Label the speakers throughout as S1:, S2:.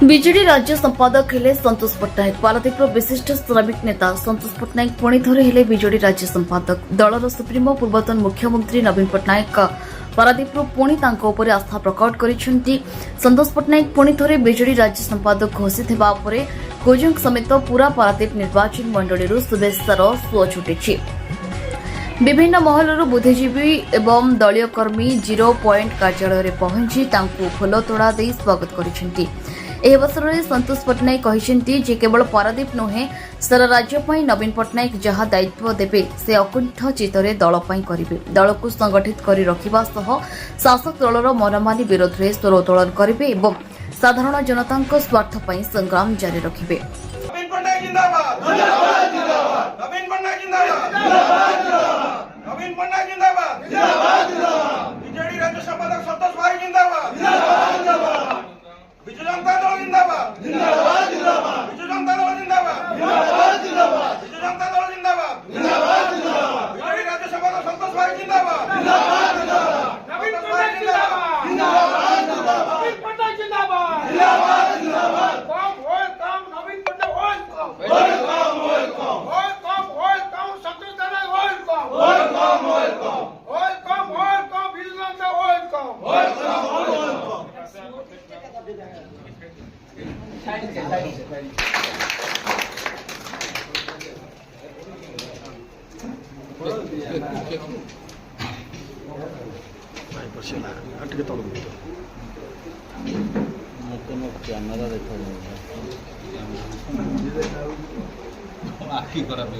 S1: BJD ରାଜ୍ୟ ସମ୍ପାଦକ ହେଲେ ସନ୍ତୋଷ ପଟ୍ଟନାୟକ। ପାରାଦୀପର ବିଶିଷ୍ଟ ଶ୍ରମିକ ନେତା ସନ୍ତୋଷ ପଟ୍ଟନାୟକ ପୁଣି ଥରେ ହେଲେ ବିଜେଡି ରାଜ୍ୟ ସମ୍ପାଦକ। ଦଳର ସୁପ୍ରିମୋ ପୂର୍ବତନ ମୁଖ୍ୟମନ୍ତ୍ରୀ ନବୀନ ପଟ୍ଟନାୟକ ପାରାଦୀପରୁ ପୁଣି ତାଙ୍କ ଉପରେ ଆସ୍ଥା ପ୍ରକଟ କରିଛନ୍ତି। ସନ୍ତୋଷ ପଟ୍ଟନାୟକ ପୁଣି ଥରେ ବିଜେଡି ରାଜ୍ୟ ସମ୍ପାଦକ ଘୋଷିତ ହେବା ପରେ କୋଜଙ୍କ ସମେତ ପୂରା ପାରାଦୀପ ନିର୍ବାଚନ ମଣ୍ଡଳୀରୁ ଶୁଭେଚ୍ଛାର ସୁଅ ଛୁଟିଛି। ବିଭିନ୍ନ ମହଲରୁ ବୁଦ୍ଧିଜୀବୀ ଏବଂ ଦଳୀୟ କର୍ମୀ ଜିରୋ ପଏଣ୍ଟ କାର୍ଯ୍ୟାଳୟରେ ପହଞ୍ଚି ତାଙ୍କୁ ଫୁଲତୋଡ଼ା ଦେଇ ସ୍ୱାଗତ କରିଛନ୍ତି। ଏହି ଅବସରରେ ସନ୍ତୋଷ ପଟ୍ଟନାୟକ କହିଛନ୍ତି ଯେ କେବଳ ପାରାଦୀପ ନୁହେଁ, ସାରା ରାଜ୍ୟ ପାଇଁ ନବୀନ ପଟ୍ଟନାୟକ ଯାହା ଦାୟିତ୍ୱ ଦେବେ ସେ ଅକୁଣ୍ଠ ଚିତ୍ତରେ ଦଳ ପାଇଁ କରିବେ। ଦଳକୁ ସଂଗଠିତ କରି ରଖିବା ସହ ଶାସକ ଦଳର ମନମାନି ବିରୋଧରେ ସ୍ୱର ଉତ୍ତୋଳନ କରିବେ ଏବଂ ସାଧାରଣ ଜନତାଙ୍କ ସ୍ୱାର୍ଥ ପାଇଁ ସଂଗ୍ରାମ ଜାରି ରଖିବେ।
S2: बिजू जनता दल जिंदाबाद जिंदाबाद जिंदाबाद बिजू जनता दल जिंदाबाद जिंदाबाद जिंदाबाद बिजू जनता दल जिंदाबाद जिंदाबाद जिंदाबाद बिजू राज्य सभा संतोष भाई जिंदाबाद जिंदाबाद जिंदाबाद नवीन पटनायक जिंदाबाद जिंदाबाद जिंदाबाद नवीन पटनायक जिंदाबाद जिंदाबाद जिंदाबाद काम नवीन पटनायक काम संतोष दादा काम बिजू जनता
S3: कैमरा देखा आखि खराब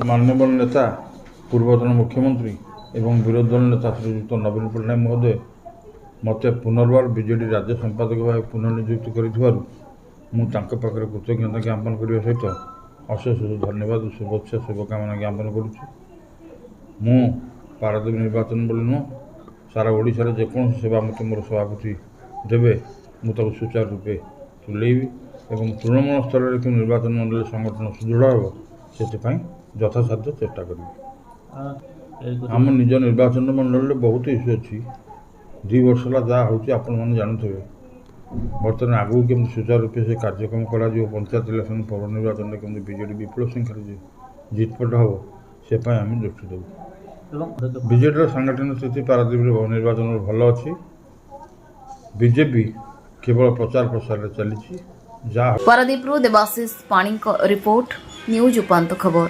S4: माननीय नेता पूर्वतन मुख्यमंत्री एवं विरोधी दल नेता श्रीयुक्त नवीन पट्टनायक महोदय मत पुनर्बार बीजेडी राज्य संपादक भाव पुनर्नियुक्त करके कृतज्ञता ज्ञापन करने सहित अशेष धन्यवाद शुभेच्छा शुभकामना ज्ञापन करुच्ची। मु पारादीप निर्वाचन बोली नुह सारा ओडिशा रे जेकोसी सेवा मत मोर सभापति देवे मुझे सुचारू रूपे तुलेबी एवं तृणमूल स्तर में निर्वाचन मंडल संगठन सुदृढ़ हो से यथासाध्य चेष्टा करी। आम निज निर्वाचन मंडल में बहुत इश्यू अच्छी 2 वर्ष है जहाँ हूँ आपण मैंने जानते बर्तमान आगू केमी सुचारू रूपे से कार्यक्रम कर पंचायत इलेक्शन पौर निर्वाचन में केमी बीजेडी विपुल संख्यार जितपट हम से आम दृष्टि देव। बीजेडी सांगठनिक स्थिति पारादीप निर्वाचन भल अच्छी। बीजेपी केवल प्रचार प्रसार चली।
S1: पारादीपरू देवाशीष पाणी रिपोर्ट न्यूज उपांत खबर।